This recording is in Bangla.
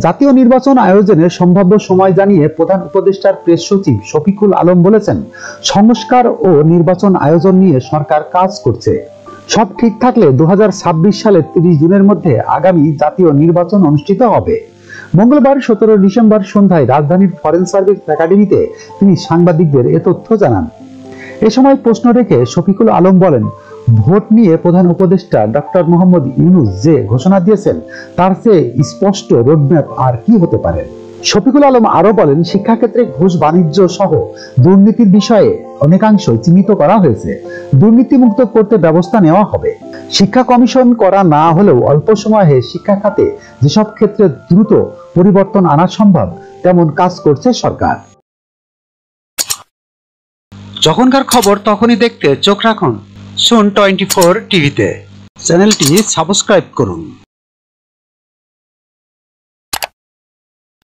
জাতীয় নির্বাচন আয়োজনের সম্ভাব্য সময় জানিয়ে প্রধান উপদেষ্টার প্রেস সচিব শফিকুল আলম বলেছেন, সংস্কার ও নির্বাচন আয়োজন নিয়ে সরকার কাজ করছে। সব ঠিক থাকলে 2026 সালের 30 জুনের মধ্যে আগামী জাতীয় নির্বাচন অনুষ্ঠিত হবে। মঙ্গলবার 17 ডিসেম্বর সন্ধ্যায় রাজধানীর ফরেন সার্ভিস একাডেমিতে তিনি সাংবাদিকদের এ তথ্য জানান। এ সময় প্রশ্ন রেখে শফিকুল আলম বলেন, ভোট নিয়ে প্রধান উপদেষ্টা ডক্টর মোহাম্মদ ইউনূস যে ঘোষণা দিয়েছেন তার চেয়ে স্পষ্ট রোডম্যাপ আর কি হতে পারে। শফিকুল আলম আরো বলেন, শিক্ষাক্ষেত্রে ঘুষ বাণিজ্য সহ দুর্নীতির বিষয়ে অনেকাংশই চিহ্নিত করা হয়েছে। দুর্নীতিমুক্ত করতে ব্যবস্থা নেওয়া হবে। শিক্ষা কমিশন করা না হলেও অল্প সময়ে শিক্ষা খাতে যেসব ক্ষেত্রে দ্রুত পরিবর্তন আনা সম্ভব তেমন কাজ করছে সরকার। যখনকার খবর তখনই দেখতে চোখ রাখুন সুন 24 টিভিতে। চ্যানেলটি সাবস্ক্রাইব করুন।